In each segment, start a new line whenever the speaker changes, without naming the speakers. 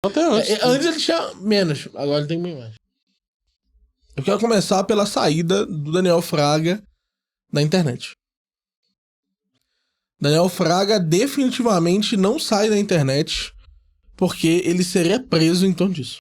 Até antes.
Antes ele tinha menos, agora ele tem bem mais. Eu quero começar pela saída do Daniel Fraga da internet. Daniel Fraga definitivamente não sai da internet porque ele seria preso em torno disso.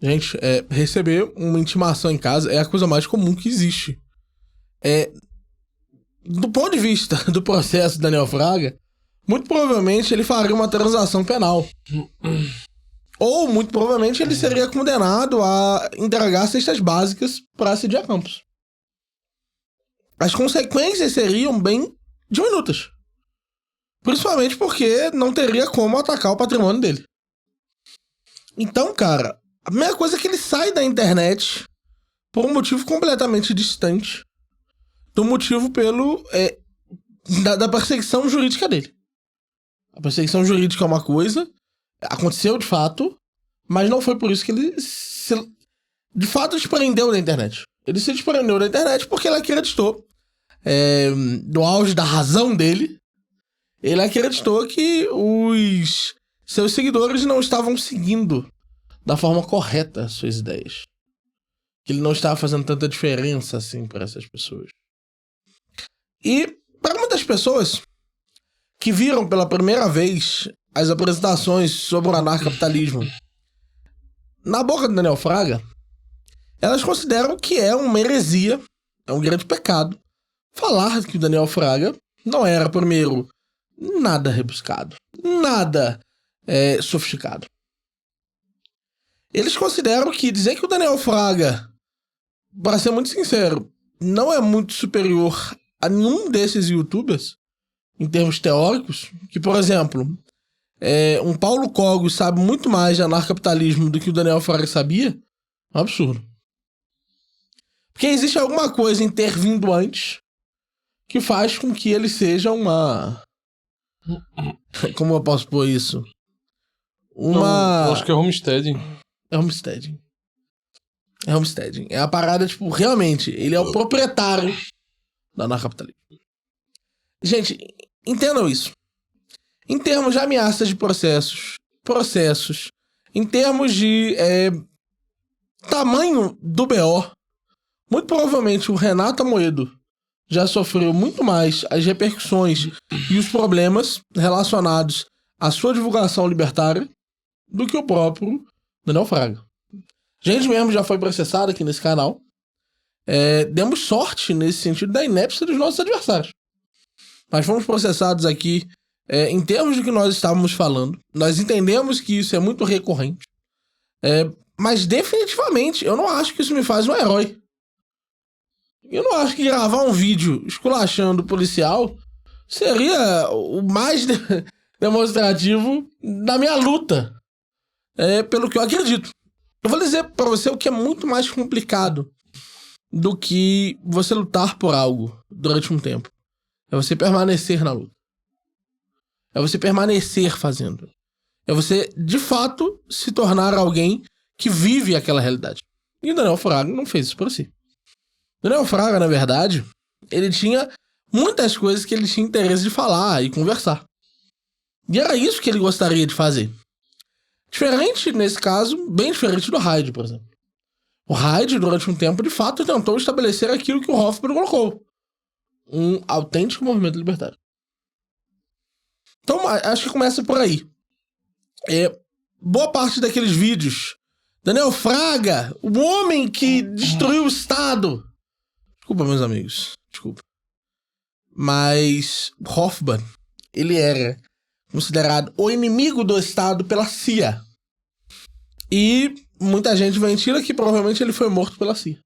Gente, receber uma intimação em casa é a coisa mais comum que existe. Do ponto de vista do processo do Daniel Fraga, muito provavelmente ele faria uma transação penal. Ou, muito provavelmente, ele seria condenado a entregar cestas básicas para assediar campos. As consequências seriam bem diminutas. Principalmente porque não teria como atacar o patrimônio dele. Então, cara, a primeira coisa é que ele sai da internet por um motivo completamente distante do motivo da perseguição jurídica dele. A perseguição jurídica é uma coisa, aconteceu de fato, mas não foi por isso que ele de fato desprendeu da internet. Ele se desprendeu da internet porque ele acreditou, no auge da razão dele, ele acreditou que os seus seguidores não estavam seguindo da forma correta as suas ideias. Que ele não estava fazendo tanta diferença assim para essas pessoas. E para muitas pessoas que viram pela primeira vez as apresentações sobre o anarcapitalismo na boca do Daniel Fraga, elas consideram que é uma heresia, é um grande pecado, falar que o Daniel Fraga não era, primeiro, nada rebuscado, nada sofisticado. Eles consideram que dizer que o Daniel Fraga, para ser muito sincero, não é muito superior a nenhum desses youtubers, em termos teóricos, que, por exemplo, um Paulo Cogos sabe muito mais de anarcapitalismo do que o Daniel Fraga sabia, é um absurdo. Porque existe alguma coisa intervindo antes que faz com que ele seja uma... Como eu posso pôr isso?
Eu acho que é homesteading.
É homesteading. É homesteading. É a parada, tipo, realmente, ele é o proprietário do anarcapitalismo. Gente, entendam isso. Em termos de ameaças de processos, em termos de tamanho do BO, muito provavelmente o Renato Amoedo já sofreu muito mais as repercussões e os problemas relacionados à sua divulgação libertária do que o próprio Daniel Fraga. A gente mesmo já foi processado aqui nesse canal. Demos sorte nesse sentido da inépcia dos nossos adversários. Nós fomos processados aqui em termos do que nós estávamos falando. Nós entendemos que isso é muito recorrente. Mas definitivamente eu não acho que isso me faz um herói. Eu não acho que gravar um vídeo esculachando o policial seria o mais demonstrativo da minha luta. Pelo que eu acredito. Eu vou dizer pra você o que é muito mais complicado do que você lutar por algo durante um tempo. É você permanecer na luta. É você permanecer fazendo. É você, de fato, se tornar alguém que vive aquela realidade. E o Daniel Fraga não fez isso por si. O Daniel Fraga, na verdade, ele tinha muitas coisas que ele tinha interesse de falar e conversar. E era isso que ele gostaria de fazer. Diferente, nesse caso, bem diferente do Hyde, por exemplo. O Hyde, durante um tempo, de fato, tentou estabelecer aquilo que o Hoffman colocou. Um autêntico movimento libertário. Então, acho que começa por aí. Boa parte daqueles vídeos. Daniel Fraga, o homem que destruiu o Estado. Desculpa, meus amigos. Desculpa. Mas Hoffman, ele era considerado o inimigo do Estado pela CIA. E muita gente ventila que provavelmente ele foi morto pela CIA.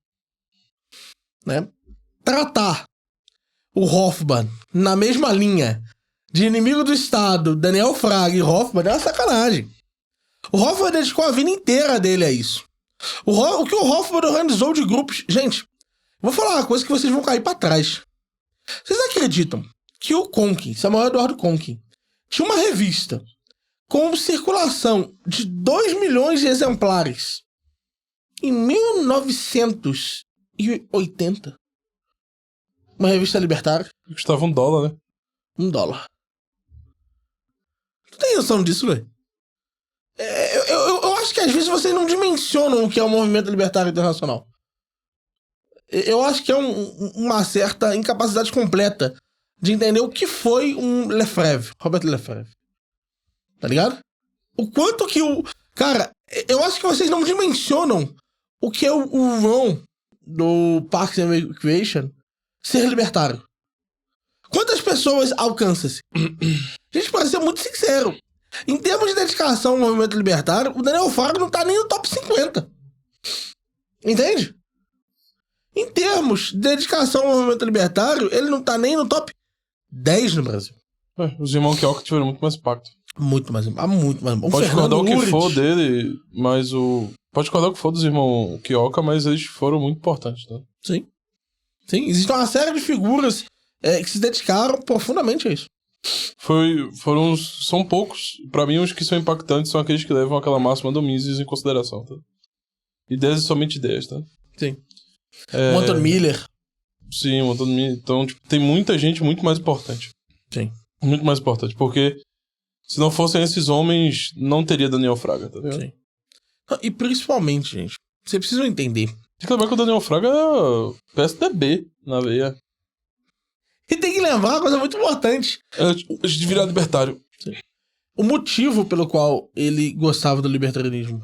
Né? Tratar o Hoffman na mesma linha de inimigo do Estado, Daniel Fraga e Hoffman, é uma sacanagem. O Hoffman dedicou a vida inteira dele a isso. O que o Hoffman organizou de grupos... Gente, vou falar uma coisa que vocês vão cair pra trás. Vocês acreditam que o Conkin, Samuel Eduardo Conkin, tinha uma revista com circulação de 2 milhões de exemplares em 1980. Uma revista libertária.
Custava $1, né?
$1. Tu tem noção disso, velho? Eu acho que às vezes vocês não dimensionam o que é o movimento libertário internacional. Eu acho que é uma certa incapacidade completa de entender o que foi um Lefebvre, Robert Lefebvre. Tá ligado? O quanto que o... Cara, eu acho que vocês não dimensionam o que é o Ron do Parks and Recreation ser libertário. Quantas pessoas alcança-se? Gente, para ser muito sincero, em termos de dedicação ao movimento libertário, o Daniel Fraga não tá nem no top 50. Entende? Em termos de dedicação ao movimento libertário, ele não tá nem no top 10 no Brasil.
Os irmãos Quioca tiveram muito mais impacto.
Muito mais.
Pode discordar o que for dele, mas pode discordar o que for dos irmãos Quioca, mas eles foram muito importantes, né?
Sim. Sim, existe uma série de figuras que se dedicaram profundamente a isso.
São poucos. Pra mim, os que são impactantes são aqueles que levam aquela máxima do Mises em consideração, tá? Ideias e somente ideias, tá?
Sim. O Anton Miller.
Sim, o Anton Miller. Então, tipo, tem muita gente muito mais importante.
Sim.
Muito mais importante, porque se não fossem esses homens, não teria Daniel Fraga, tá ligado? Sim.
E principalmente, gente, vocês precisam entender.
Tem que lembrar que o Daniel Fraga é PSDB na veia.
E tem que lembrar uma coisa muito importante.
A gente virar libertário.
Sim. O motivo pelo qual ele gostava do libertarianismo.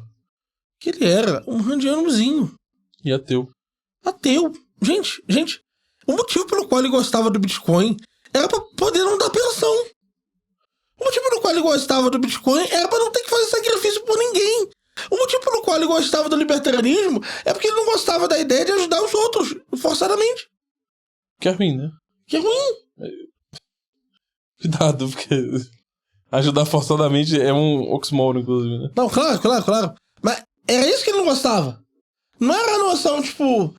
Que ele era um randianozinho.
E ateu.
Ateu. Gente. O motivo pelo qual ele gostava do Bitcoin era pra poder não dar pensão. O motivo pelo qual ele gostava do Bitcoin era pra não ter que fazer sacrifício por ninguém. O motivo pelo qual ele gostava do libertarianismo é porque ele não gostava da ideia de ajudar os outros, forçadamente.
Que é ruim, né?
Que é ruim.
Cuidado, porque ajudar forçadamente é um oxímoron, inclusive, né?
Não, claro. Mas era isso que ele não gostava. Não era a noção, tipo...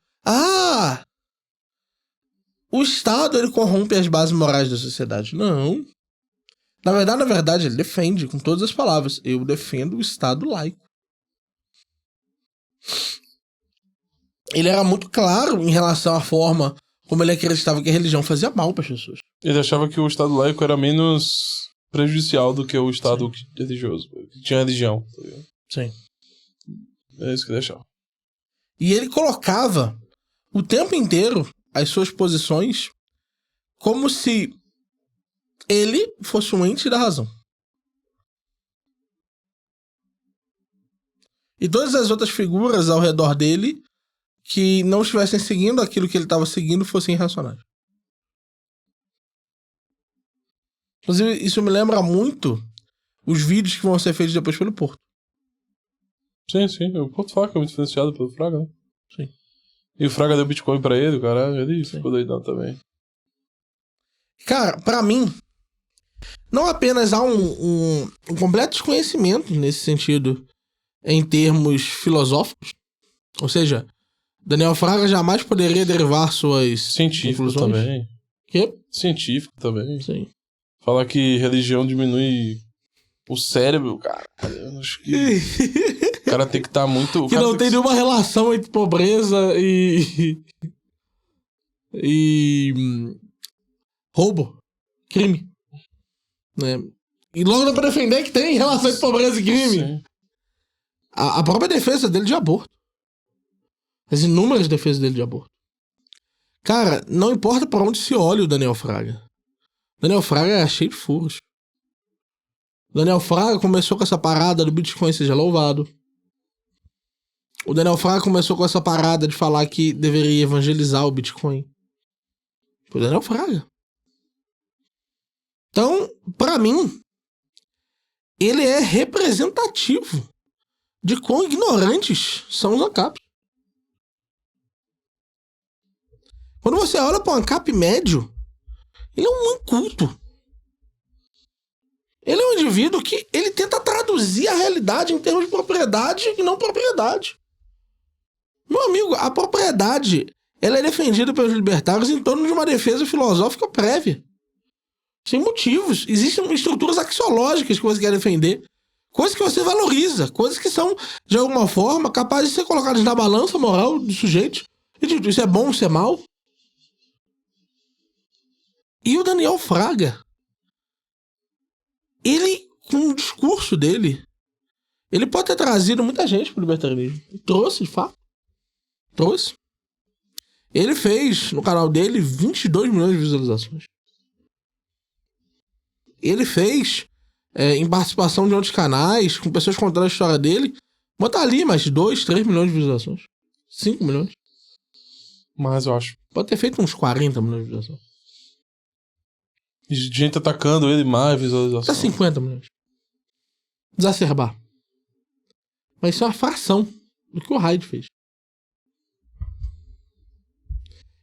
o Estado, ele corrompe as bases morais da sociedade. Não. Na verdade, ele defende com todas as palavras. Eu defendo o Estado laico. Ele era muito claro em relação à forma como ele acreditava que a religião fazia mal para as pessoas.
Ele achava que o Estado laico era menos prejudicial do que o Estado religioso, que tinha religião. Tá ligado?
Sim.
É isso que ele achava.
E ele colocava o tempo inteiro as suas posições como se ele fosse um ente da razão. E todas as outras figuras ao redor dele que não estivessem seguindo aquilo que ele estava seguindo fossem irracionais. Inclusive, isso me lembra muito os vídeos que vão ser feitos depois pelo Porto.
Sim. O Porto Fraga é muito influenciado pelo Fraga, né?
Sim.
E o Fraga deu Bitcoin pra ele, caralho. Ele ficou doidão também.
Cara, pra mim, não apenas há um completo desconhecimento nesse sentido em termos filosóficos, ou seja, Daniel Fraga jamais poderia derivar suas
científico
conclusões.
Também.
Quê?
Científico também.
Sim.
Falar que religião diminui o cérebro, cara. Eu acho que o cara tem que estar muito...
Que não tem nenhuma relação entre pobreza e roubo, crime. Né? E logo dá pra defender que tem relação entre pobreza e crime.
Sim.
A própria defesa dele de aborto. As inúmeras defesas dele de aborto. Cara, não importa pra onde se olha o Daniel Fraga. Daniel Fraga é cheio de furos. Daniel Fraga começou com essa parada do Bitcoin seja louvado. O Daniel Fraga começou com essa parada de falar que deveria evangelizar o Bitcoin. Foi o Daniel Fraga. Então, pra mim, ele é representativo de quão ignorantes são os ANCAPs. Quando você olha para um ANCAP médio, ele é um inculto. Ele é um indivíduo que ele tenta traduzir a realidade em termos de propriedade e não propriedade. Meu amigo, a propriedade ela é defendida pelos libertários em torno de uma defesa filosófica prévia. Sem motivos. Existem estruturas axiológicas que você quer defender Coisas que você valoriza. Coisas que são, de alguma forma, capazes de ser colocadas na balança moral do sujeito. E tipo, isso é bom, isso é mal. E o Daniel Fraga, ele, com o discurso dele, ele pode ter trazido muita gente pro libertarianismo. Trouxe, de fato. Trouxe. Ele fez, no canal dele, 22 milhões de visualizações. Ele fez, em participação de outros canais, com pessoas contando a história dele, botar ali mais 2, 3 milhões de visualizações. 5 milhões.
Mas eu acho.
Pode ter feito uns 40 milhões de visualizações.
E gente atacando ele, mais visualização.
Até 50 milhões. Exacerbar. Mas isso é uma fração do que o Hyde fez.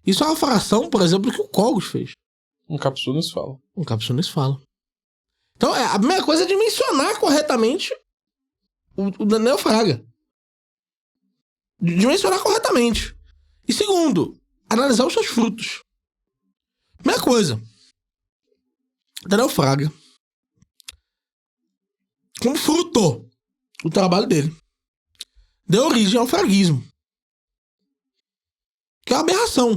Isso é uma fração, por exemplo, do que o Cogos fez.
Um Capsunas fala.
Um Capsunas fala. Então, a primeira coisa é dimensionar corretamente o Daniel Fraga. Dimensionar corretamente. E segundo, analisar os seus frutos. Primeira coisa. Daniel Fraga, como frutou o trabalho dele, deu origem ao fraguismo. Que é uma aberração.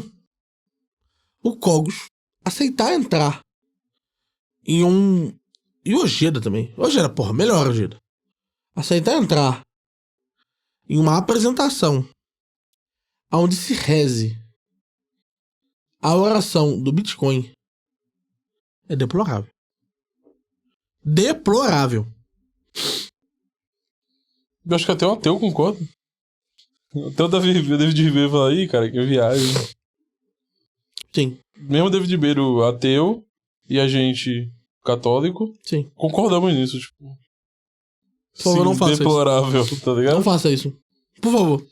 O Cogos aceitar entrar em um... E o Ojeda também. Ojeda, porra, melhor Ojeda. Aceitar entrar em uma apresentação onde se reze a oração do Bitcoin é deplorável. Deplorável.
Eu acho que até o ateu concorda. Até o David Ribeiro fala aí, cara, que viagem.
Sim.
Mesmo o David Ribeiro ateu e a gente católico,
Sim.
concordamos nisso, tipo.
Por favor, não faça
deplorável,
isso.
Tá ligado?
Não faça isso. Por favor.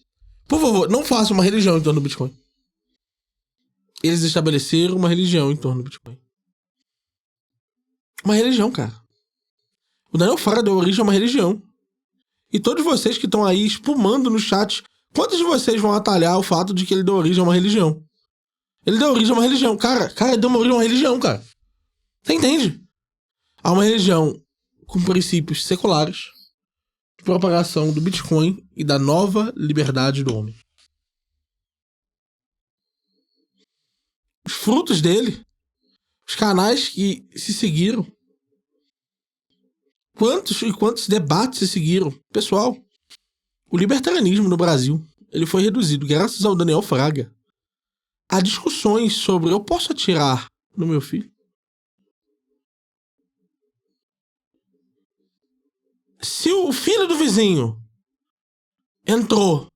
Por favor, não faça uma religião em torno do Bitcoin. Eles estabeleceram uma religião em torno do Bitcoin. Uma religião, cara. O Daniel Fraga deu origem a uma religião. E todos vocês que estão aí espumando no chat, quantos de vocês vão atalhar o fato de que ele deu origem a uma religião? Ele deu origem a uma religião. Cara, deu origem a uma religião, cara. Você entende? Há uma religião com princípios seculares de propagação do Bitcoin e da nova liberdade do homem. Os frutos dele, os canais que se seguiram, quantos e quantos debates se seguiram. Pessoal, o libertarianismo no Brasil, ele foi reduzido, graças ao Daniel Fraga, a discussões sobre eu posso atirar no meu filho? Se o filho do vizinho entrou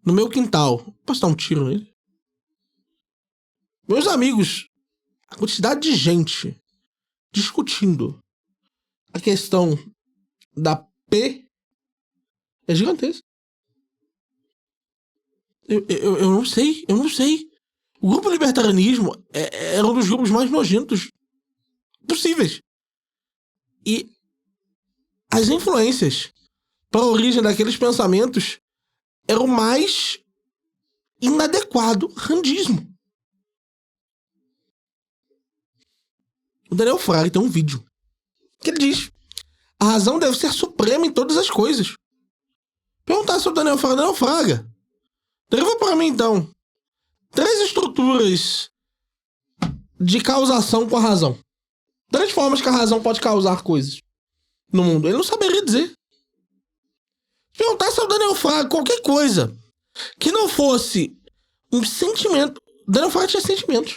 no meu quintal, posso dar um tiro nele? Meus amigos, a quantidade de gente discutindo a questão da P é gigantesca. Eu não sei. O grupo libertarianismo é um dos grupos mais nojentos possíveis. E as influências para a origem daqueles pensamentos eram o mais inadequado randismo. O Daniel Fraga tem um vídeo que ele diz: a razão deve ser suprema em todas as coisas. Perguntar sobre Daniel Fraga. Deriva para mim, então, 3 estruturas de causação com a razão. 3 formas que a razão pode causar coisas no mundo. Ele não saberia dizer. Perguntar sobre Daniel Fraga qualquer coisa que não fosse um sentimento. Daniel Fraga tinha sentimentos.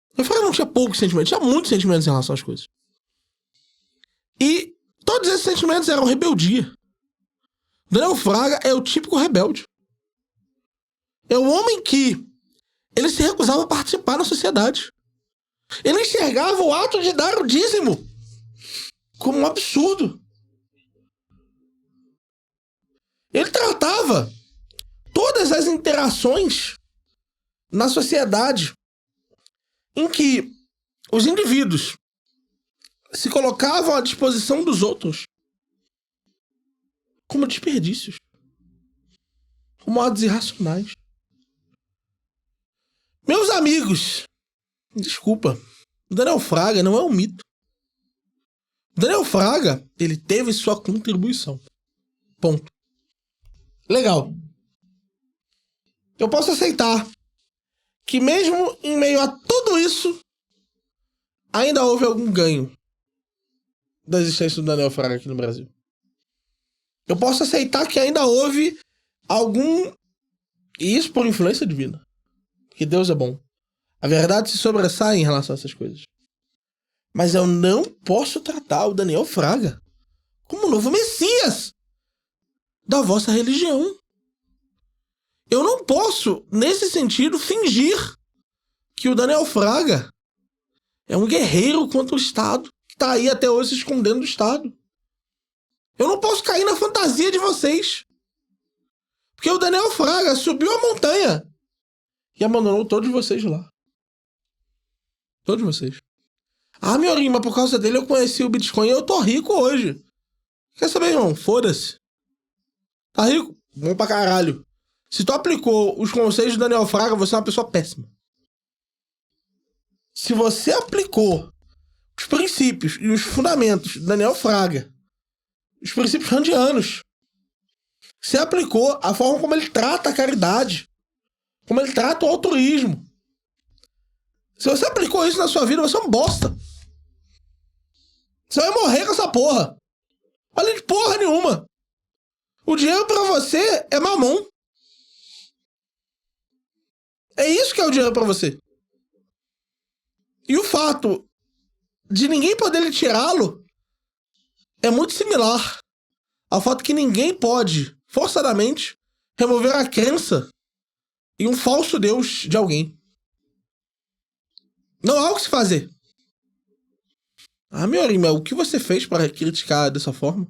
Daniel Fraga não tinha poucos sentimentos, tinha muitos sentimentos em relação às coisas. E todos esses sentimentos eram rebeldia. Daniel Fraga é o típico rebelde. É o homem que ele se recusava a participar na sociedade. Ele enxergava o ato de dar o dízimo como um absurdo. Ele tratava todas as interações na sociedade em que os indivíduos se colocavam à disposição dos outros como desperdícios, como atos irracionais. Meus amigos, desculpa, o Daniel Fraga não é um mito. Daniel Fraga, ele teve sua contribuição. Ponto. Legal. Eu posso aceitar que mesmo em meio a tudo isso, ainda houve algum ganho da existência do Daniel Fraga aqui no Brasil. Eu posso aceitar que ainda houve algum... E isso por influência divina. Porque Deus é bom. A verdade se sobressai em relação a essas coisas. Mas eu não posso tratar o Daniel Fraga como o novo Messias da vossa religião. Eu não posso, nesse sentido, fingir que o Daniel Fraga é um guerreiro contra o Estado, que tá aí até hoje se escondendo do Estado. Eu não posso cair na fantasia de vocês. Porque o Daniel Fraga subiu a montanha e abandonou todos vocês lá. Todos vocês. Ah, meu irmão, por causa dele eu conheci o Bitcoin e eu tô rico hoje. Quer saber, irmão? Foda-se. Tá rico? Bom pra caralho. Se tu aplicou os conselhos do Daniel Fraga, você é uma pessoa péssima. Se você aplicou os princípios e os fundamentos do Daniel Fraga, os princípios randianos, você aplicou a forma como ele trata a caridade, como ele trata o altruísmo. Se você aplicou isso na sua vida, você é um bosta. Você vai morrer com essa porra. Olha de porra nenhuma. O dinheiro pra você é mamão. É isso que é o dinheiro pra você. E o fato de ninguém poder lhe tirá-lo é muito similar ao fato que ninguém pode, forçadamente, remover a crença em um falso Deus de alguém. Não há o que se fazer. Ah, meu irmão, o que você fez para criticar dessa forma?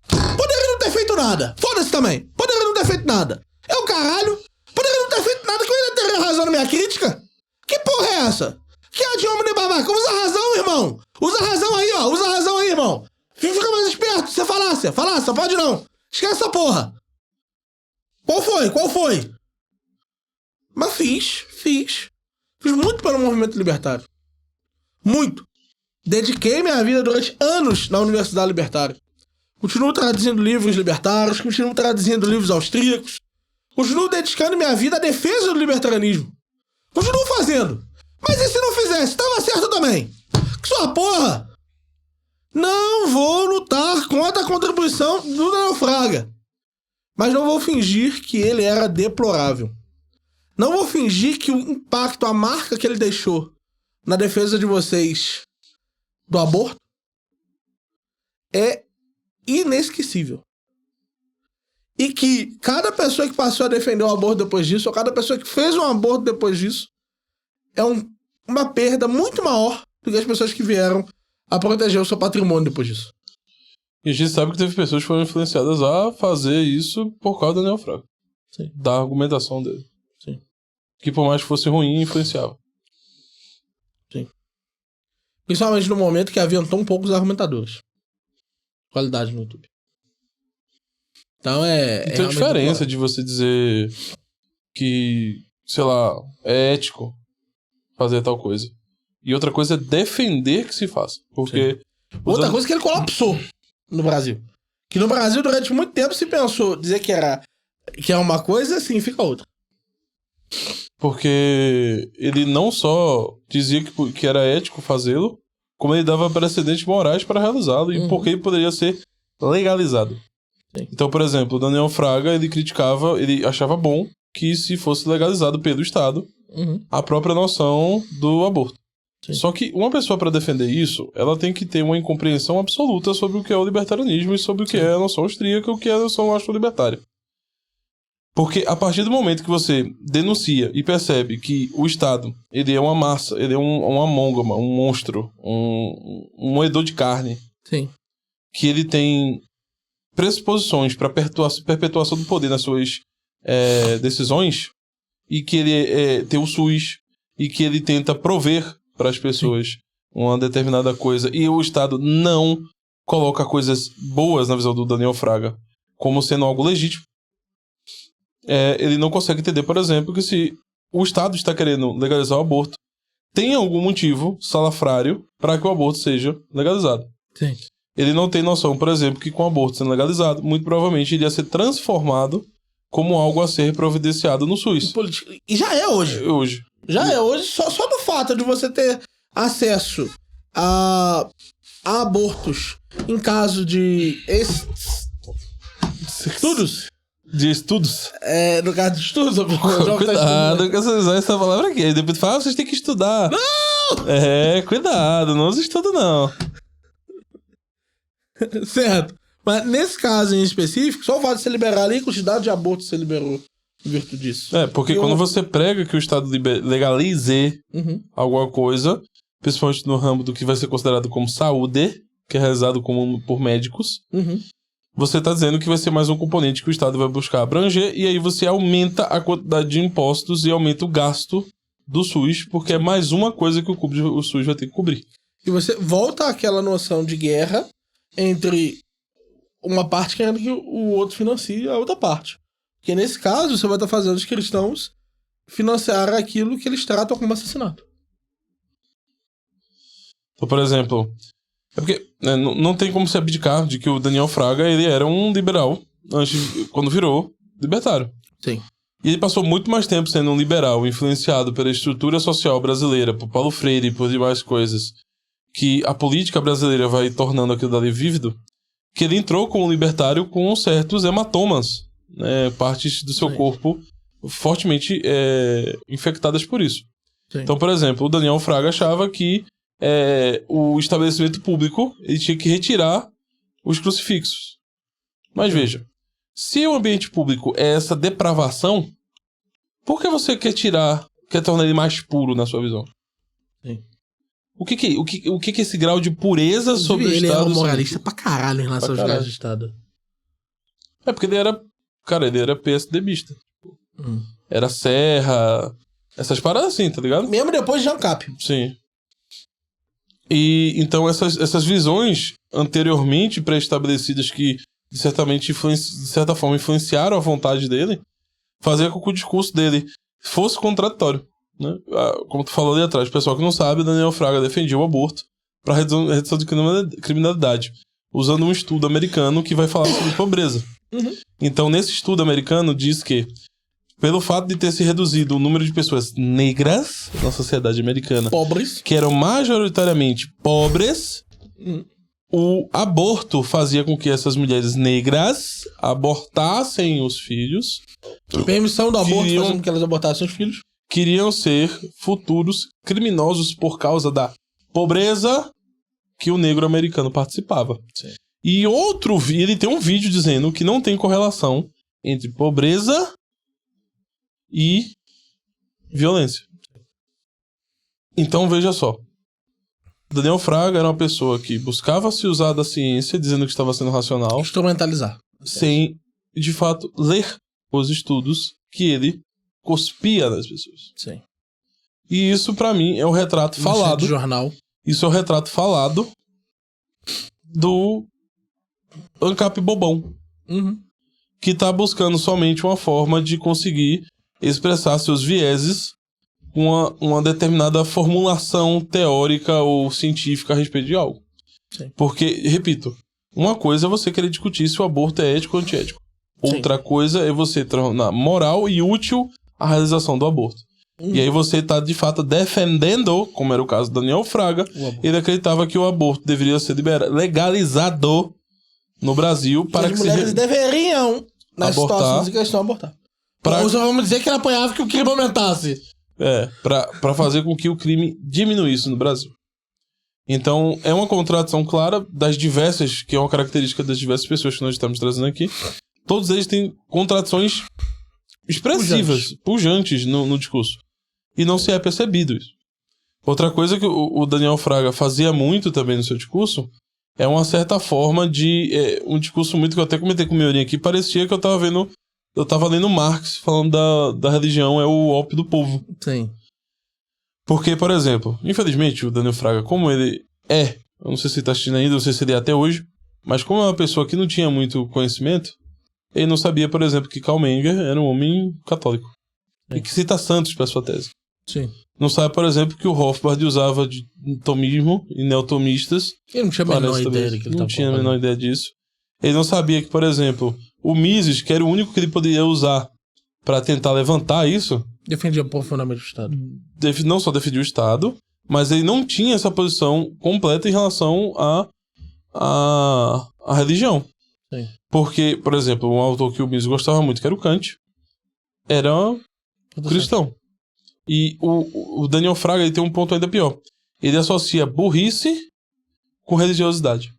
Poderia não ter feito nada. Foda-se também. Poderia não ter feito nada. É o caralho. Poderia não ter feito nada que eu ainda teria razão na minha crítica. Que porra é essa? Que é de homem de babaca? Usa razão, irmão. Usa razão aí, ó. Usa razão aí, irmão. Fica mais esperto. Você falácia. Falácia, pode não. Esquece essa porra. Qual foi? Qual foi? Mas fiz. Fiz muito pelo movimento libertário. Muito. Dediquei minha vida durante anos na Universidade Libertária. Continuo traduzindo livros libertários, continuo traduzindo livros austríacos, continuo dedicando minha vida à defesa do libertarianismo. Continuo fazendo. Mas e se não fizesse? Tava certo também. Que sua porra! Não vou lutar contra a contribuição do Daniel Fraga. Mas não vou fingir que ele era deplorável. Não vou fingir que o impacto, a marca que ele deixou na defesa de vocês do aborto é inesquecível. E que cada pessoa que passou a defender o aborto depois disso, ou cada pessoa que fez um aborto depois disso, é uma perda muito maior do que as pessoas que vieram a proteger o seu patrimônio depois disso.
E a gente sabe que teve pessoas que foram influenciadas a fazer isso por causa do Daniel Fraga.
Sim.
Da argumentação dele.
Sim.
Que por mais que fosse ruim, influenciava.
Sim. Principalmente no momento que haviam tão poucos argumentadores. Qualidade no YouTube. Então
Então a diferença de você dizer que, sei lá, é ético fazer tal coisa. E outra coisa é defender que se faça. Porque...
Outra coisa é que ele colapsou no Brasil. Que no Brasil, durante muito tempo, se pensou dizer que era uma coisa, significa outra.
Porque ele não só dizia que era ético fazê-lo, como ele dava precedentes morais para realizá-lo e porque ele poderia ser legalizado.
Sim.
Então, por exemplo, o Daniel Fraga, ele criticava, ele achava bom que se fosse legalizado pelo Estado a própria noção do aborto.
Sim.
Só que uma pessoa, para defender isso, ela tem que ter uma incompreensão absoluta sobre o que é o libertarianismo e sobre o que é a noção austríaca e o que é a noção austro-libertária. Porque a partir do momento que você denuncia e percebe que o Estado, ele é uma massa, ele é uma amôngama, um monstro, um moedor de carne,
sim,
que ele tem pressuposições para perpetuação do poder nas suas decisões, e que ele tem o SUS, e que ele tenta prover para as pessoas uma determinada coisa, e o Estado não coloca coisas boas na visão do Daniel Fraga como sendo algo legítimo. Ele não consegue entender, por exemplo, que se o Estado está querendo legalizar o aborto, tem algum motivo salafrário para que o aborto seja legalizado.
Sim.
Ele não tem noção, por exemplo, que com o aborto sendo legalizado, muito provavelmente iria ser transformado como algo a ser providenciado no SUS.
E já é hoje.
Hoje.
Já é hoje, só do fato de você ter acesso a abortos em caso de estudos.
De estudos?
No caso de estudos,
cuidado com essa palavra aqui. Depois tu fala, vocês têm que estudar.
Não!
Cuidado, não usa estudo não.
Certo. Mas nesse caso em específico, só o fato de você liberar ali, a quantidade de abortos você liberou em virtude disso.
Porque quando você prega que o Estado legalize alguma coisa, principalmente no ramo do que vai ser considerado como saúde, que é realizado por médicos, você está dizendo que vai ser mais um componente que o Estado vai buscar abranger, e aí você aumenta a quantidade de impostos e aumenta o gasto do SUS, porque é mais uma coisa que o SUS vai ter que cobrir.
E você volta àquela noção de guerra entre uma parte querendo que o outro financie a outra parte. Porque nesse caso, você vai estar fazendo os cristãos financiar aquilo que eles tratam como assassinato.
Então, por exemplo, porque não tem como se abdicar de que o Daniel Fraga ele era um liberal quando virou libertário.
Sim.
E ele passou muito mais tempo sendo um liberal, influenciado pela estrutura social brasileira, por Paulo Freire e por demais coisas, que a política brasileira vai tornando aquilo dali vívido, que ele entrou como libertário com certos hematomas, partes do seu corpo fortemente infectadas por isso.
Sim.
Então, por exemplo, o Daniel Fraga achava que o estabelecimento público ele tinha que retirar os crucifixos. Mas veja, se o ambiente público é essa depravação, por que você quer tornar ele mais puro na sua visão?
Sim.
O que esse grau de pureza sobre o Estado...
Ele era um moralista pra caralho em relação aos lugares de Estado.
Porque ele era PSDBista. Era Serra, essas paradas assim, tá ligado?
Mesmo depois de Ancap.
Sim. E então essas visões anteriormente pré-estabelecidas que de certa forma influenciaram a vontade dele, fazia com que o discurso dele fosse contraditório. Né? Como tu falou ali atrás, o pessoal que não sabe, Daniel Fraga defendia o aborto para redução de criminalidade, usando um estudo americano que vai falar sobre pobreza. Então, nesse estudo americano, diz que, pelo fato de ter se reduzido o número de pessoas negras na sociedade americana,
pobres,
que eram majoritariamente pobres, o aborto fazia com que essas mulheres negras abortassem os filhos.
Permissão do aborto fazendo com que elas abortassem os filhos.
Queriam ser futuros criminosos por causa da pobreza que o negro americano participava.
Sim.
E ele tem um vídeo dizendo que não tem correlação entre pobreza e violência. Então veja só. Daniel Fraga era uma pessoa que buscava se usar da ciência, dizendo que estava sendo racional.
Instrumentalizar.
Sem, de fato, ler os estudos que ele cuspia nas pessoas.
Sim.
E isso, pra mim, é o retrato falado.
De jornal.
Isso é o retrato falado do ANCAP bobão. Que tá buscando somente uma forma de conseguir expressar seus vieses com uma determinada formulação teórica ou científica a respeito de algo.
Sim.
Porque, repito, uma coisa é você querer discutir se o aborto é ético ou antiético. Outra coisa é você tornar moral e útil a realização do aborto. E aí você está, de fato, defendendo, como era o caso do Daniel Fraga, ele acreditava que o aborto deveria ser legalizado no Brasil para que
as mulheres deveriam, nas situações em questão, abortar. Ou só vamos dizer que ele apoiava que o crime aumentasse.
Para fazer com que o crime diminuísse no Brasil. Então, é uma contradição clara das diversas, que é uma característica das diversas pessoas que nós estamos trazendo aqui. Todos eles têm contradições expressivas, pujantes no discurso. E não se é percebido isso. Outra coisa que o Daniel Fraga fazia muito também no seu discurso é uma certa forma de... um discurso muito que eu até comentei com o Meurinho aqui, parecia que eu tava lendo Marx falando da religião é o ópio do povo.
Sim.
Porque, por exemplo, infelizmente o Daniel Fraga, como ele eu não sei se ele tá assistindo ainda, não sei se ele é até hoje, mas como é uma pessoa que não tinha muito conhecimento, ele não sabia, por exemplo, que Karl Menger era um homem católico. E que cita santos para sua tese.
Sim.
Não sabe, por exemplo, que o Rothbard usava de tomismo e neotomistas.
Ele não tinha a menor ideia do que ele
não tinha a menor ideia disso. Ele não sabia que, por exemplo, o Mises, que era o único que ele poderia usar para tentar levantar isso...
Defendia profundamente o Estado.
Não só defendia o Estado, mas ele não tinha essa posição completa em relação à religião.
Sim.
Porque, por exemplo, um autor que o Mises gostava muito, que era o Kant, era cristão. E o Daniel Fraga, ele tem um ponto ainda pior. Ele associa burrice com religiosidade.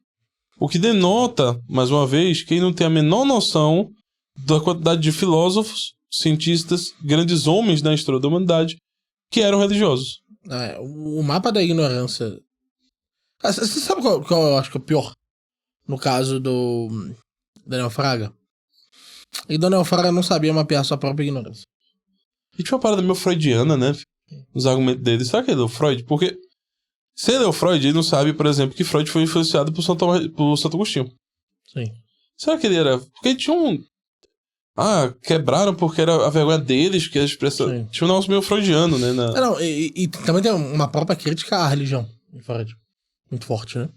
O que denota, mais uma vez, que ele não tem a menor noção da quantidade de filósofos, cientistas, grandes homens da história da humanidade que eram religiosos.
O mapa da ignorância... Você sabe qual eu acho que é o pior? No caso do Daniel Fraga? E Daniel Fraga não sabia mapear sua própria ignorância.
E tinha uma parada meio freudiana, né? Os argumentos dele. Será que ele é o Freud? Porque se ele é o Freud, ele não sabe, por exemplo, que Freud foi influenciado por Santo Agostinho.
Sim.
Será que ele era... Porque ele tinha um... quebraram porque era a vergonha deles, que eles expressavam... Tinha um negócio meio freudiano, né?
Não, e também tem uma própria crítica à religião em Freud. Muito forte, né?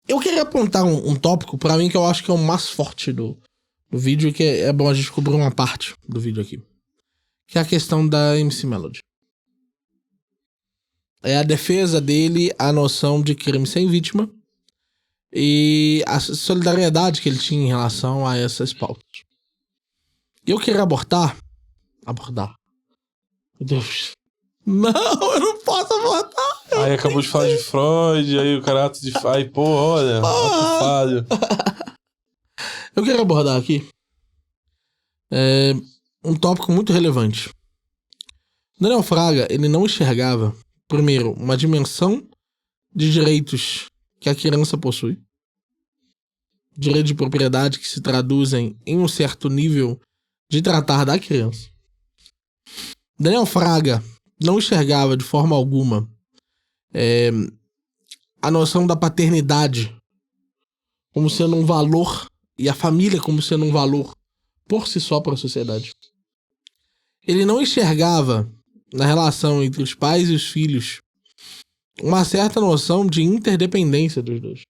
Eu queria apontar um tópico, pra mim, que eu acho que é o mais forte do vídeo, que é bom a gente cobrir uma parte do vídeo aqui. Que é a questão da MC Melody. É a defesa dele, a noção de crime sem vítima e a solidariedade que ele tinha em relação a essas pautas. Eu queria abordar. Meu Deus. Não, eu não posso abordar.
Aí acabou de falar de Freud, aí o cara ato de... Ai, pô, olha, ato falho.
Eu quero abordar aqui um tópico muito relevante. Daniel Fraga, ele não enxergava, primeiro, uma dimensão de direitos que a criança possui. Direitos de propriedade que se traduzem em um certo nível de tratar da criança. Daniel Fraga não enxergava de forma alguma a noção da paternidade como sendo um valor e a família como sendo um valor por si só para a sociedade. Ele não enxergava na relação entre os pais e os filhos uma certa noção de interdependência dos dois.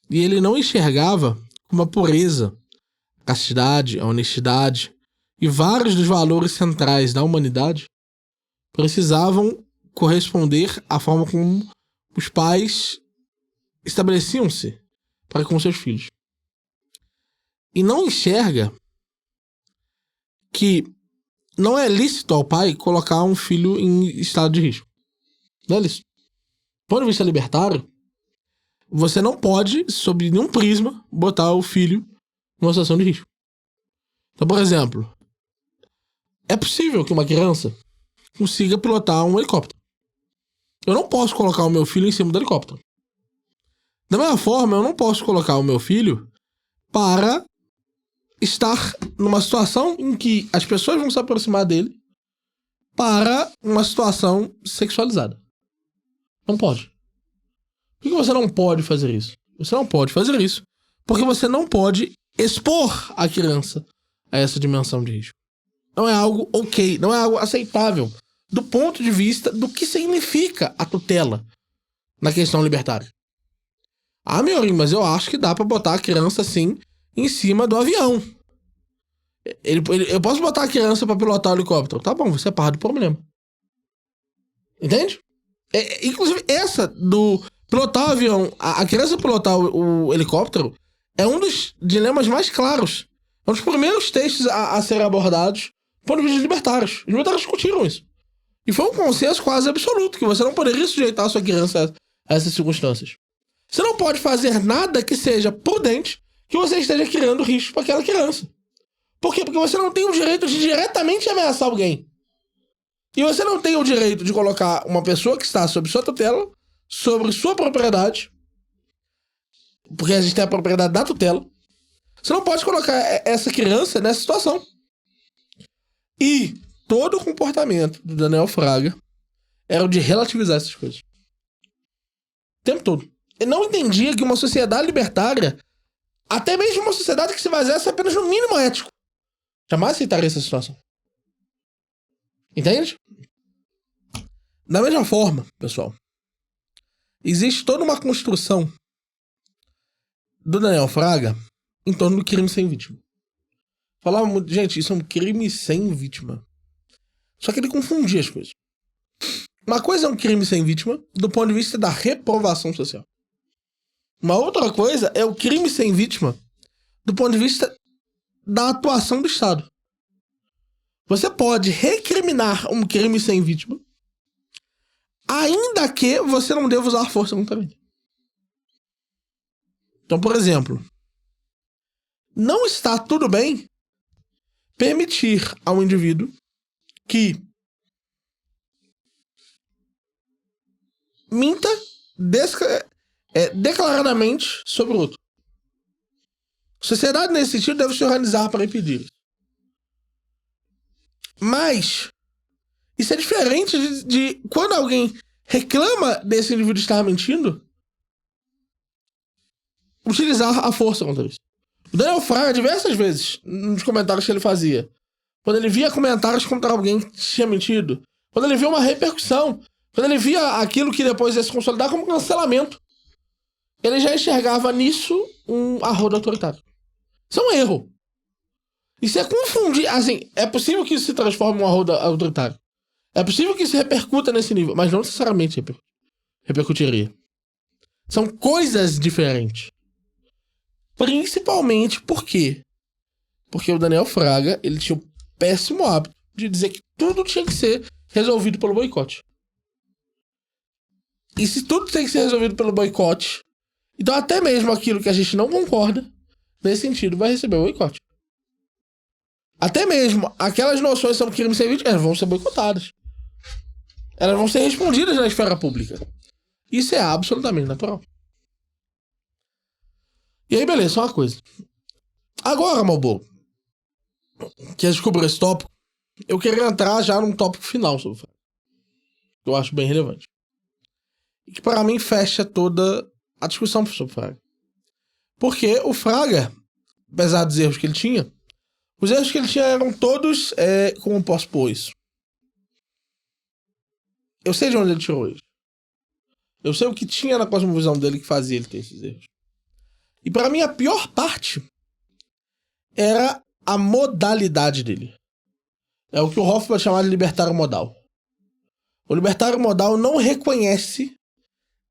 E ele não enxergava como a pureza, a castidade, a honestidade e vários dos valores centrais da humanidade precisavam corresponder à forma como os pais estabeleciam-se para com seus filhos. E não enxerga que não é lícito ao pai colocar um filho em estado de risco. Não é lícito. Do ponto de vista libertário, você não pode, sob nenhum prisma, botar o filho numa situação de risco. Então, por exemplo, é possível que uma criança consiga pilotar um helicóptero. Eu não posso colocar o meu filho em cima do helicóptero. Da mesma forma, eu não posso colocar o meu filho para estar numa situação em que as pessoas vão se aproximar dele para uma situação sexualizada. Não pode. Por que você não pode fazer isso? Você não pode fazer isso porque você não pode expor a criança a essa dimensão de risco. Não é algo ok, não é algo aceitável do ponto de vista do que significa a tutela na questão libertária. Meu amigo, mas eu acho que dá pra botar a criança assim em cima do avião. Eu posso botar a criança pra pilotar o helicóptero. Tá bom, você é parte do problema. Entende? Inclusive, essa do pilotar o avião, a criança pilotar o helicóptero é um dos dilemas mais claros. É um dos primeiros textos a serem abordados por ponto de vista libertários. Os libertários discutiram isso. E foi um consenso quase absoluto, que você não poderia sujeitar a sua criança a essas circunstâncias. Você não pode fazer nada que seja prudente que você esteja criando risco para aquela criança. Por quê? Porque você não tem o direito de diretamente ameaçar alguém. E você não tem o direito de colocar uma pessoa que está sob sua tutela, sobre sua propriedade, porque a gente tem a propriedade da tutela. Você não pode colocar essa criança nessa situação. E todo o comportamento do Daniel Fraga era o de relativizar essas coisas. O tempo todo. Ele não entendia que uma sociedade libertária, até mesmo uma sociedade que se baseasse apenas no mínimo ético, jamais aceitaria essa situação. Entende? Da mesma forma, pessoal, existe toda uma construção do Daniel Fraga em torno do crime sem vítima. Falava muito, gente, isso é um crime sem vítima. Só que ele confundia as coisas. Uma coisa é um crime sem vítima do ponto de vista da reprovação social. Uma outra coisa é o crime sem vítima do ponto de vista da atuação do Estado. Você pode recriminar um crime sem vítima, ainda que você não deva usar força contra ele. Então, por exemplo, não está tudo bem permitir ao indivíduo que minta declaradamente sobre o outro. A sociedade, nesse sentido, deve se organizar para impedir isso. Mas isso é diferente de quando alguém reclama desse indivíduo estar mentindo, utilizar a força contra isso. O Daniel Fraga, diversas vezes, nos comentários que ele fazia, quando ele via comentários contra alguém que tinha mentido, quando ele via uma repercussão, quando ele via aquilo que depois ia se consolidar como cancelamento, ele já enxergava nisso um arrodo autoritário. Isso é um erro. Isso é confundir. Assim, é possível que isso se transforme em um arrodo autoritário. É possível que isso repercuta nesse nível, mas não necessariamente repercutiria. São coisas diferentes. Principalmente por quê? Porque o Daniel Fraga, ele tinha o péssimo hábito de dizer que tudo tinha que ser resolvido pelo boicote. E se tudo tem que ser resolvido pelo boicote, então até mesmo aquilo que a gente não concorda, nesse sentido, vai receber o boicote. Até mesmo aquelas noções sobre crime sem vítima, elas vão ser boicotadas. Elas vão ser respondidas na esfera pública. Isso é absolutamente natural. E aí, beleza, só uma coisa. Agora, Malboro, que descobriu esse tópico, eu queria entrar já num tópico final sobre o Fraga, que eu acho bem relevante. E que para mim fecha toda a discussão sobre o Fraga. Porque o Fraga, apesar dos erros que ele tinha, os erros que ele tinha eram todos, como posso pôr isso? Eu sei de onde ele tirou isso. Eu sei o que tinha na cosmovisão dele que fazia ele ter esses erros. E para mim a pior parte era a modalidade dele. É o que o Hoffman chamava de libertário modal. O libertário modal não reconhece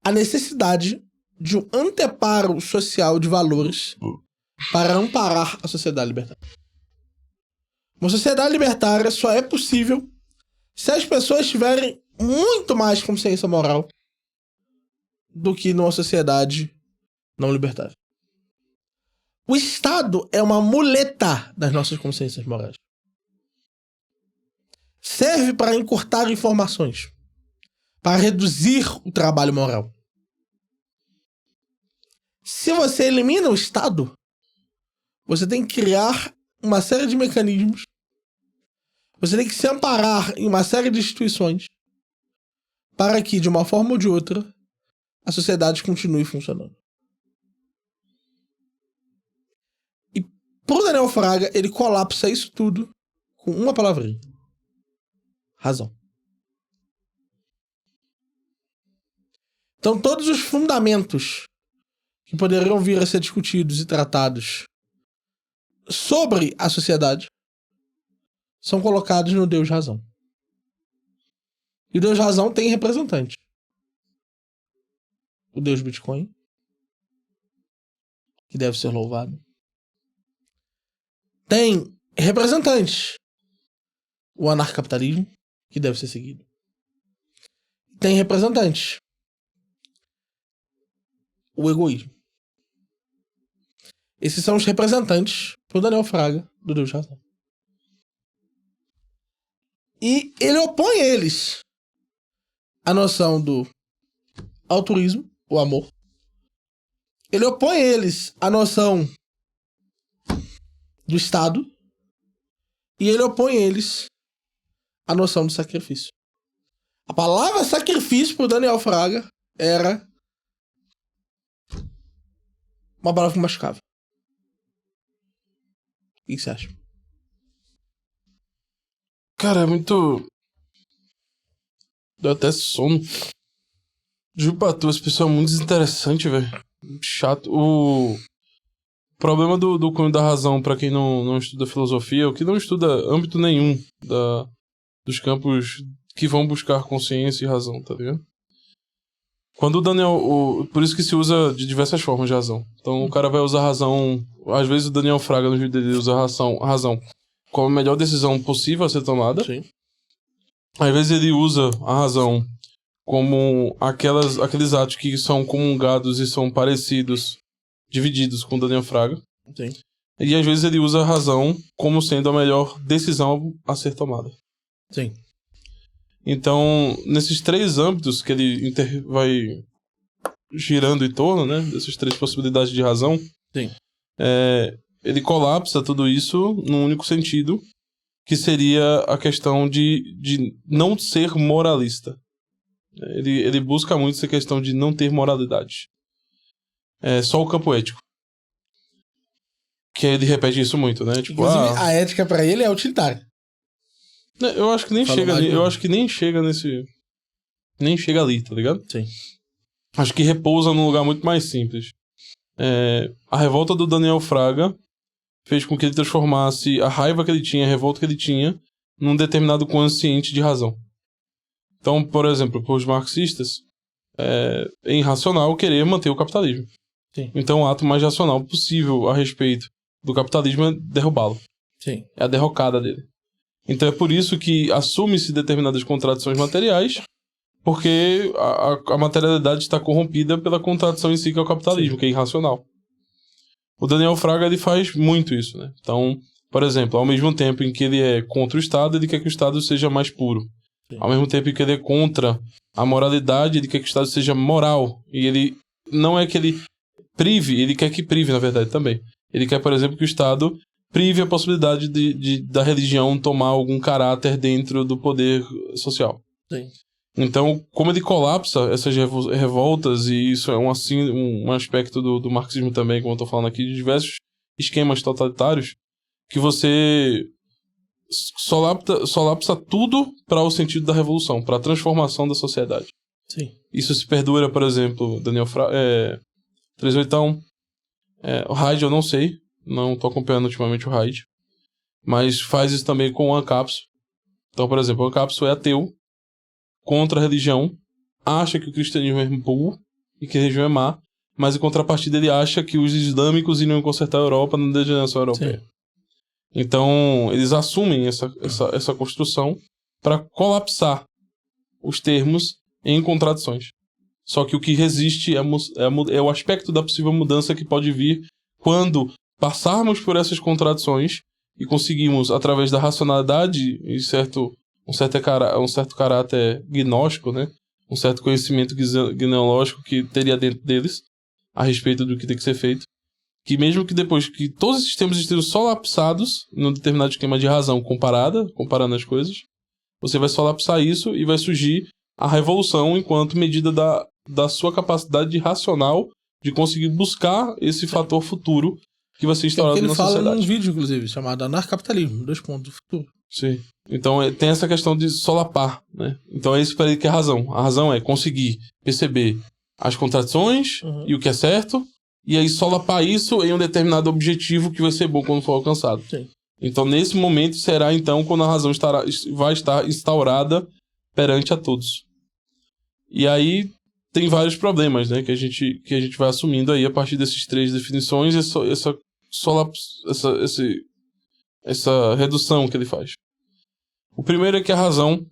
a necessidade de um anteparo social de valores para amparar a sociedade libertária. Uma sociedade libertária só é possível se as pessoas tiverem muito mais consciência moral do que numa sociedade não libertária. O Estado é uma muleta das nossas consciências morais. Serve para encurtar informações, para reduzir o trabalho moral. Se você elimina o Estado, você tem que criar uma série de mecanismos, você tem que se amparar em uma série de instituições para que, de uma forma ou de outra, a sociedade continue funcionando. E pro Daniel Fraga, ele colapsa isso tudo com uma palavrinha: razão. Então todos os fundamentos que poderiam vir a ser discutidos e tratados sobre a sociedade são colocados no Deus Razão. E o Deus Razão tem representante. O Deus Bitcoin, que deve ser louvado. Tem representantes. O anarcapitalismo, que deve ser seguido. Tem representantes. O egoísmo. Esses são os representantes pro Daniel Fraga do Deus Razão. E ele opõe eles a noção do altruísmo, o amor. Ele opõe eles a noção do Estado. E ele opõe eles a noção do sacrifício. A palavra sacrifício pro Daniel Fraga era uma palavra que machucava. O que você acha?
Cara, é muito Deu até sono. Jupatu, esse pessoal é muito desinteressante, velho. Chato. O problema do cunho da razão, pra quem não estuda filosofia, ou que não estuda âmbito nenhum dos campos que vão buscar consciência e razão, tá ligado? Quando o Daniel... por isso que se usa de diversas formas de razão. Então o cara vai usar razão... Às vezes o Daniel Fraga, no vídeo dele, usa razão como a melhor decisão possível a ser tomada.
Sim.
Às vezes ele usa a razão como aqueles atos que são comungados e são parecidos, divididos com o Daniel Fraga.
Sim.
E às vezes ele usa a razão como sendo a melhor decisão a ser tomada.
Sim.
Então, nesses 3 âmbitos que ele vai girando em torno, né? Dessas 3 possibilidades de razão.
Sim.
Ele colapsa tudo isso num único sentido, que seria a questão de não ser moralista. Ele busca muito essa questão de não ter moralidade. Só o campo ético. Que ele repete isso muito, né? Tipo,
inclusive, a ética pra ele é utilitária.
Eu acho que nem chega ali. Eu acho que nem chega nesse... Nem chega ali, tá ligado?
Sim.
Acho que repousa num lugar muito mais simples. A revolta do Daniel Fraga fez com que ele transformasse a raiva que ele tinha, a revolta que ele tinha, num determinado consciente de razão. Então, por exemplo, para os marxistas, é irracional querer manter o capitalismo.
Sim.
Então, o ato mais racional possível a respeito do capitalismo é derrubá-lo.
Sim.
É a derrocada dele. Então é por isso que assume-se determinadas contradições materiais, porque a materialidade está corrompida pela contradição em si, que é o capitalismo, que é irracional. O Daniel Fraga, ele faz muito isso, né? Então, por exemplo, ao mesmo tempo em que ele é contra o Estado, ele quer que o Estado seja mais puro. Sim. Ao mesmo tempo em que ele é contra a moralidade, ele quer que o Estado seja moral. E ele não é que ele prive, ele quer que prive, na verdade, também. Ele quer, por exemplo, que o Estado prive a possibilidade da religião tomar algum caráter dentro do poder social.
Sim.
Então, como ele colapsa essas revoltas, e isso é um aspecto do marxismo também, como eu estou falando aqui, de diversos esquemas totalitários, que você solapsa tudo para o sentido da revolução, para a transformação da sociedade.
Sim.
Isso se perdura, por exemplo, Daniel 38. O Hyde eu não sei, não estou acompanhando ultimamente o Hyde, mas faz isso também com o Ancapso. Então, por exemplo, o Ancapso é ateu, contra a religião, acha que o cristianismo é burro e que a religião é má, mas em contrapartida ele acha que os islâmicos iriam consertar a Europa na degeneração europeia. Sim. Então, eles assumem essa construção para colapsar os termos em contradições. Só que o que resiste é o aspecto da possível mudança que pode vir quando passarmos por essas contradições e conseguimos, através da racionalidade e um certo caráter gnóstico, né? Um certo conhecimento gneológico que teria dentro deles a respeito do que tem que ser feito, que mesmo que depois que todos esses termos estejam solapsados num determinado esquema de razão comparando as coisas, você vai solapsar isso e vai surgir a revolução enquanto medida da sua capacidade racional de conseguir buscar esse fator futuro que vai ser instaurado na sociedade.
Ele fala num vídeo, inclusive, chamado Anarcapitalismo, 2 pontos do futuro.
Sim. Então tem essa questão de solapar, né? Então é isso para ele que é a razão. A razão é conseguir perceber as contradições e o que é certo, e aí solapar isso em um determinado objetivo que vai ser bom quando for alcançado.
Sim.
Então nesse momento será então quando a razão vai estar instaurada perante a todos. E aí tem vários problemas, né, que a gente vai assumindo aí a partir dessas 3 definições, essa redução que ele faz. O primeiro é que a razão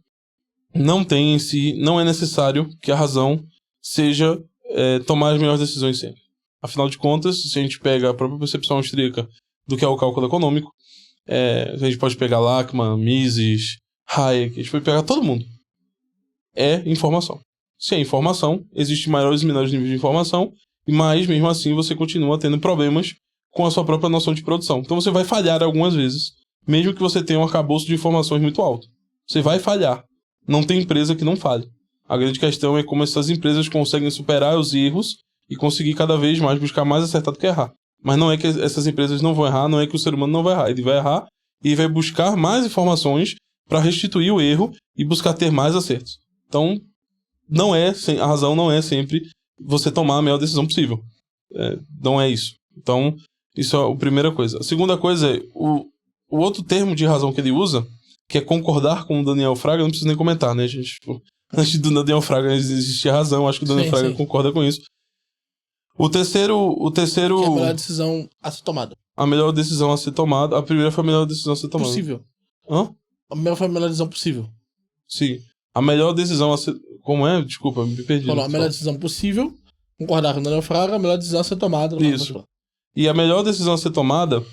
não tem em si, não é necessário que a razão seja tomar as melhores decisões sempre. Afinal de contas, se a gente pega a própria percepção austríaca do que é o cálculo econômico, a gente pode pegar Lachmann, Mises, Hayek, a gente pode pegar todo mundo. É informação. Se é informação, existem maiores e menores níveis de informação, mas mesmo assim você continua tendo problemas com a sua própria noção de produção. Então você vai falhar algumas vezes, mesmo que você tenha um arcabouço de informações muito alto. Você vai falhar. Não tem empresa que não falhe. A grande questão é como essas empresas conseguem superar os erros e conseguir cada vez mais buscar mais acertar do que errar. Mas não é que essas empresas não vão errar, não é que o ser humano não vai errar. Ele vai errar e vai buscar mais informações para restituir o erro e buscar ter mais acertos. Então, a razão não é sempre você tomar a melhor decisão possível. Não é isso. Então, isso é a primeira coisa. A segunda coisa é o outro termo de razão que ele usa, que é concordar com o Daniel Fraga, não preciso nem comentar, né, gente? Tipo, antes do Daniel Fraga existir razão, acho que o Daniel Fraga concorda com isso. O terceiro... Que é a melhor decisão a ser tomada. A melhor decisão a ser tomada. A primeira foi a melhor decisão a ser tomada.
Possível.
Hã?
A primeira foi a melhor decisão possível.
Sim. A melhor decisão a ser... Como é? Desculpa, me perdi.
Falou, a melhor decisão possível, concordar com o Daniel Fraga, a melhor decisão a ser tomada.
Isso. E a melhor decisão a ser tomada,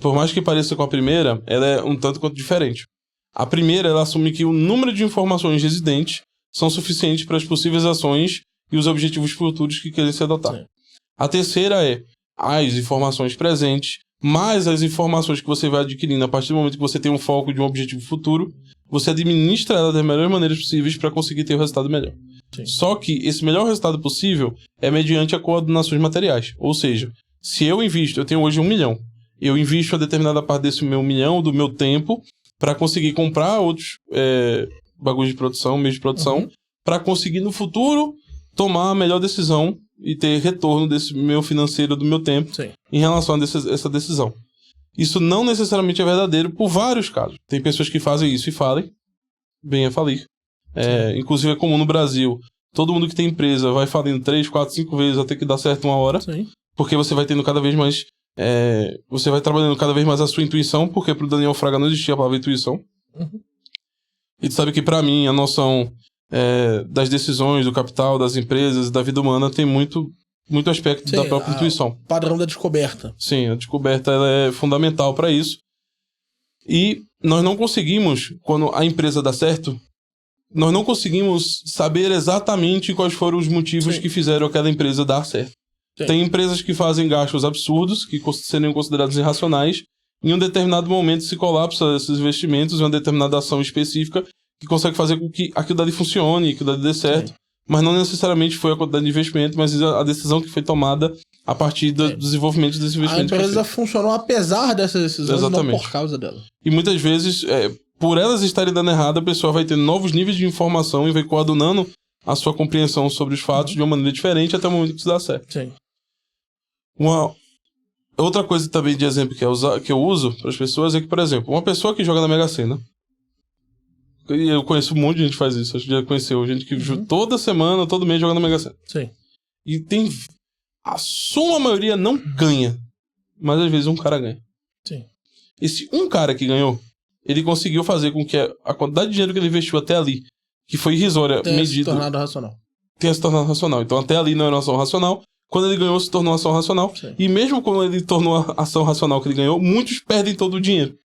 por mais que pareça com a primeira, ela é um tanto quanto diferente. A primeira, ela assume que o número de informações existentes são suficientes para as possíveis ações e os objetivos futuros que querem se adotar. Sim. A terceira é as informações presentes, mais as informações que você vai adquirindo a partir do momento que você tem um foco de um objetivo futuro, você administra ela das melhores maneiras possíveis para conseguir ter o resultado melhor. Sim. Só que esse melhor resultado possível é mediante a coordenações materiais. Ou seja, se eu tenho hoje 1 milhão, eu invisto a determinada parte desse meu 1 milhão, do meu tempo, para conseguir comprar outros bagulhos de produção, meios de produção, para conseguir no futuro tomar a melhor decisão e ter retorno desse meu financeiro, do meu tempo, Sim. em relação a essa decisão. Isso não necessariamente é verdadeiro por vários casos. Tem pessoas que fazem isso e falem, bem a falir. Inclusive é comum no Brasil. Todo mundo que tem empresa vai falindo 3, 4, 5 vezes até que dá certo uma hora. Sim. Porque você vai tendo cada vez mais... você vai trabalhando cada vez mais a sua intuição, porque pro Daniel Fraga não existia a palavra intuição. E tu sabe que pra mim a noção das decisões, do capital, das empresas e da vida humana tem muito aspecto da própria intuição.
Padrão da descoberta.
Sim, a descoberta ela é fundamental para isso. E nós não conseguimos, quando a empresa dá certo, nós não conseguimos saber exatamente quais foram os motivos Sim. que fizeram aquela empresa dar certo. Sim. Tem empresas que fazem gastos absurdos, que seriam considerados irracionais. Em um determinado momento se colapsa esses investimentos em uma determinada ação específica que consegue fazer com que aquilo dali funcione, que aquilo dali dê certo. Sim. Mas não necessariamente foi a quantidade de investimento, mas a decisão que foi tomada a partir do desenvolvimento desse investimento.
A empresa funcionou apesar dessas decisões,
Exatamente.
Não por causa dela.
E muitas vezes, por elas estarem dando errado, a pessoa vai ter novos níveis de informação e vai coadunando a sua compreensão sobre os fatos de uma maneira diferente até o momento que isso dá certo.
Sim.
Uma outra coisa também de exemplo que eu uso para as pessoas é que, por exemplo, uma pessoa que joga na Mega Sena, e eu conheço um monte de gente que faz isso, acho que já conheceu gente que toda semana, todo mês joga na Mega Sena.
Sim.
E a suma maioria não ganha, mas às vezes um cara ganha.
Sim.
Esse um cara que ganhou, ele conseguiu fazer com que a quantidade de dinheiro que ele investiu até ali, que foi irrisória,
tenha se tornado racional.
Tenha se tornado racional. Então até ali não era uma ação racional. Quando ele ganhou, se tornou uma ação racional.
Sim.
E mesmo quando ele tornou a ação racional que ele ganhou, muitos perdem todo o dinheiro.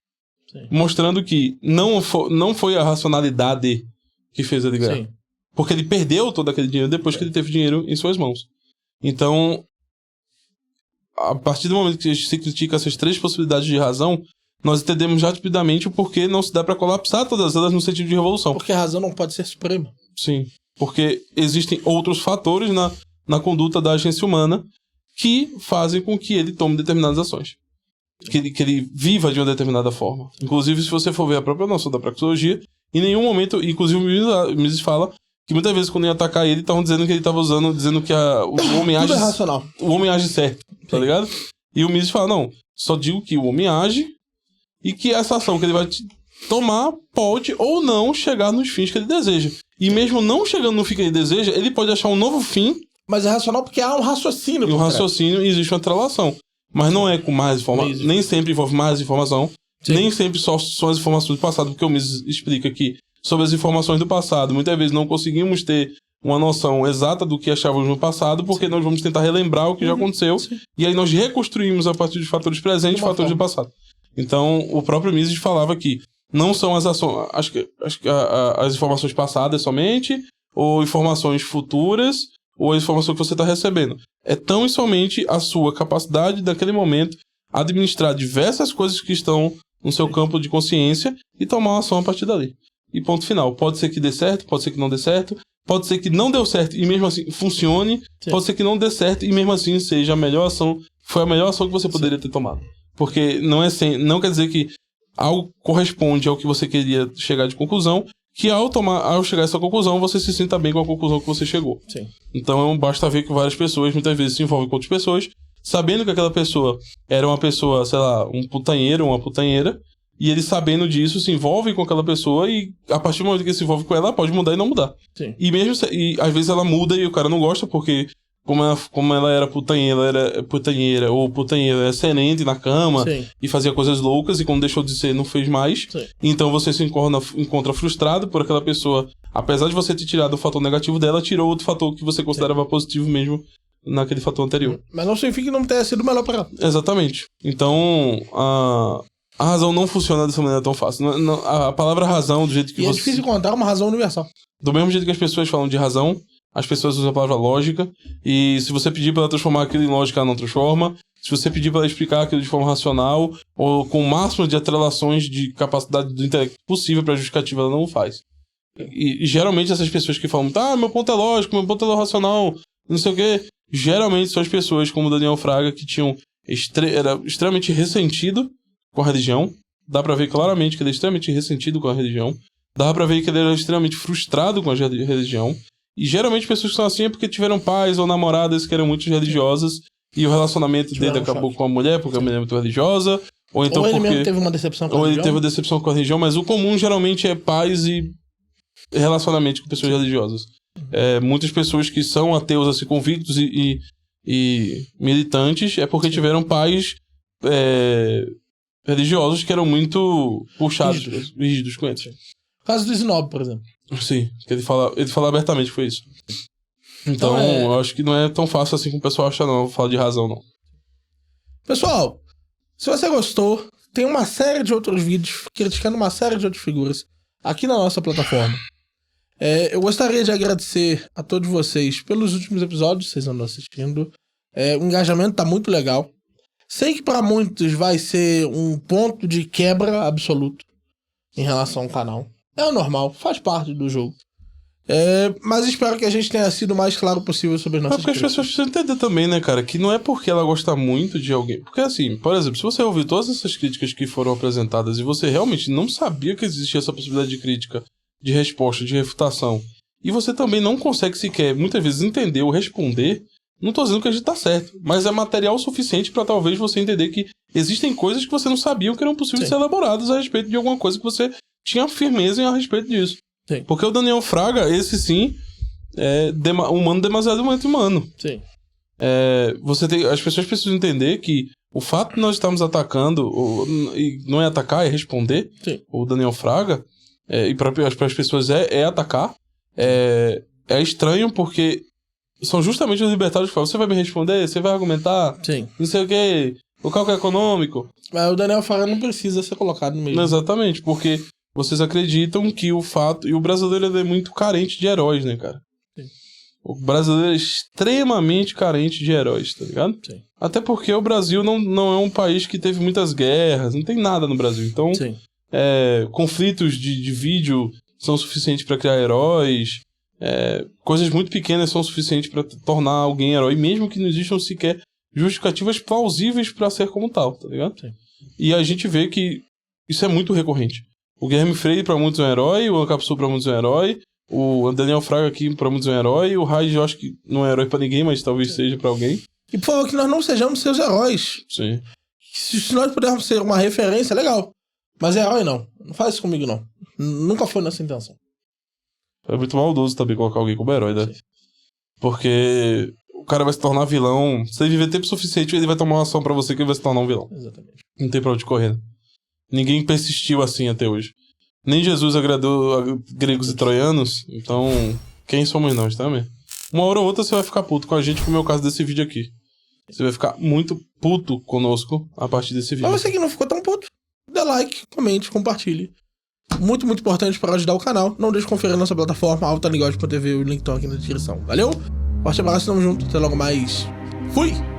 Sim. Mostrando que não foi a racionalidade que fez ele ganhar. Sim. Porque ele perdeu todo aquele dinheiro depois que ele teve dinheiro em suas mãos. Então, a partir do momento que se critica essas 3 possibilidades de razão, nós entendemos rapidamente o porquê não se dá para colapsar todas elas no sentido de revolução.
Porque a razão não pode ser suprema.
Sim. Porque existem outros fatores na conduta da agência humana que fazem com que ele tome determinadas ações. Que ele viva de uma determinada forma. Inclusive, se você for ver a própria noção da praxeologia, em nenhum momento, inclusive o Mises fala que muitas vezes quando ia atacar ele, estavam dizendo que ele estava dizendo que o homem age...
Tudo é racional.
O homem age certo, tá ligado? E o Mises fala, não, só digo que o homem age e que essa ação que ele vai tomar pode ou não chegar nos fins que ele deseja. E mesmo não chegando no fim que ele deseja, ele pode achar um novo fim.
Mas é racional porque há um raciocínio.
E um raciocínio e existe uma relação. Mas não é com mais informação. Nem sempre envolve mais informação. Sim. Nem sempre só são as informações do passado, porque o Mises explica que sobre as informações do passado, muitas vezes não conseguimos ter uma noção exata do que achávamos no passado, porque nós vamos tentar relembrar o que já aconteceu. Sim. E aí nós reconstruímos a partir de fatores presentes e fatores do passado. Então, o próprio Mises falava que não são as ações... Acho que as informações passadas somente, ou informações futuras, ou a informação que você está recebendo. É tão e somente a sua capacidade, naquele momento, administrar diversas coisas que estão no seu campo de consciência e tomar uma ação a partir dali. E ponto final. Pode ser que dê certo, pode ser que não dê certo, pode ser que não deu certo e mesmo assim funcione, Sim. pode ser que não dê certo e mesmo assim seja a melhor ação, foi a melhor ação que você poderia ter tomado. Porque não quer dizer que algo corresponde ao que você queria chegar de conclusão, que ao chegar a essa conclusão, você se sinta bem com a conclusão que você chegou.
Sim.
Então, basta ver que várias pessoas, muitas vezes, se envolvem com outras pessoas, sabendo que aquela pessoa era uma pessoa, sei lá, um putanheiro ou uma putanheira, e ele, sabendo disso, se envolve com aquela pessoa e, a partir do momento que ele se envolve com ela pode mudar e não mudar.
Sim.
E às vezes ela muda e o cara não gosta, porque como ela era putanheira ou putanheiro era excelente na cama.
Sim.
E fazia coisas loucas, e quando deixou de ser, não fez mais.
Sim.
Então você se encontra frustrado por aquela pessoa. Apesar de você ter tirado o fator negativo dela, tirou outro fator que você considerava positivo mesmo naquele fator anterior.
Mas não significa que não tenha sido melhor pra ela.
Exatamente. Então, a razão não funciona dessa maneira tão fácil. A palavra razão, do jeito que
é difícil encontrar uma razão universal.
Do mesmo jeito que as pessoas falam de razão, as pessoas usam a palavra lógica. E se você pedir pra ela transformar aquilo em lógica, ela não transforma. Se você pedir pra ela explicar aquilo de forma racional, ou com o máximo de atrelações de capacidade do intelecto possível pra justificativa, ela não o faz. E geralmente essas pessoas que falam, meu ponto é lógico, meu ponto é racional, não sei o quê, geralmente são as pessoas como o Daniel Fraga, que era extremamente ressentido com a religião. Dá pra ver claramente que ele é extremamente ressentido com a religião. Dá pra ver que ele era extremamente frustrado com a religião. E geralmente pessoas que são assim é porque tiveram pais ou namoradas que eram muito religiosas e o relacionamento dele acabou com a mulher porque a mulher é muito religiosa. Ou então
ele
porque
mesmo teve uma decepção com a religião.
Ou ele teve uma decepção com a religião, mas o comum geralmente é pais e relacionamento com pessoas religiosas. Muitas pessoas que são ateus assim, convictos e militantes é porque tiveram pais religiosos que eram muito puxados, rígidos com eles.
O caso do Snob, por exemplo.
Sim, que ele fala abertamente que foi isso. Então, eu acho que não é tão fácil assim como o pessoal acha, não. Falar de razão, não.
Pessoal, se você gostou, tem uma série de outros vídeos criticando uma série de outras figuras aqui na nossa plataforma. Eu gostaria de agradecer a todos vocês pelos últimos episódios, vocês andam assistindo. O engajamento tá muito legal. Sei que para muitos vai ser um ponto de quebra absoluto em relação ao canal. É o normal, faz parte do jogo. Mas espero que a gente tenha sido o mais claro possível sobre as nossas
porque
críticas.
as pessoas precisam entender também, né, cara, que não é porque ela gosta muito de alguém. Porque assim, por exemplo, se você ouvir todas essas críticas que foram apresentadas e você realmente não sabia que existia essa possibilidade de crítica, de resposta, de refutação, e você também não consegue sequer, muitas vezes, entender ou responder, não tô dizendo que a gente tá certo, mas é material suficiente pra talvez você entender que existem coisas que você não sabia que eram possíveis de ser elaboradas a respeito de alguma coisa que você tinha firmeza a respeito disso.
Sim.
Porque o Daniel Fraga, esse sim, é humano demasiado humano.
Sim.
As pessoas precisam entender que o fato de nós estarmos atacando, e não é atacar, é responder,
sim,
o Daniel Fraga, e para as pessoas atacar, é estranho porque são justamente os libertários que falam, você vai me responder, você vai argumentar,
sim,
não sei o quê, o cálculo econômico.
Mas o Daniel Fraga não precisa ser colocado no meio.
Exatamente, porque vocês acreditam que o fato... E o brasileiro é muito carente de heróis, né, cara?
Sim.
O brasileiro é extremamente carente de heróis, tá ligado?
Sim.
Até porque o Brasil não é um país que teve muitas guerras, não tem nada no Brasil. Então,
sim,
conflitos de vídeo são suficientes pra criar heróis. Coisas muito pequenas são suficientes pra tornar alguém herói, mesmo que não existam sequer justificativas plausíveis pra ser como tal, tá ligado?
Sim.
E a gente vê que isso é muito recorrente. O Guilherme Freire pra muitos é um herói, o Ancapsu pra muitos é um herói, o Daniel Fraga aqui pra muitos é um herói, o Raid eu acho que não é herói pra ninguém, mas talvez seja pra alguém.
E por favor, que nós não sejamos seus heróis.
Sim.
Se nós pudermos ser uma referência, legal. Mas herói não. Não faz isso comigo, não. Nunca foi nossa intenção.
É muito maldoso também colocar alguém como herói, né? Sim. Porque o cara vai se tornar vilão. Se ele viver tempo suficiente, ele vai tomar uma ação pra você que ele vai se tornar um vilão.
Exatamente.
Não tem pra onde correr, né? Ninguém persistiu assim até hoje. Nem Jesus agradou a gregos e troianos. Então, quem somos nós, tá, mesmo? Uma hora ou outra você vai ficar puto com a gente, como é o caso desse vídeo aqui. Você vai ficar muito puto conosco a partir desse vídeo.
Mas você que não ficou tão puto, dê like, comente, compartilhe. Muito, muito importante para ajudar o canal. Não deixe de conferir nossa plataforma altanigode.tv, o link tá aqui na descrição. Valeu? Forte abraço, tamo junto. Até logo mais. Fui!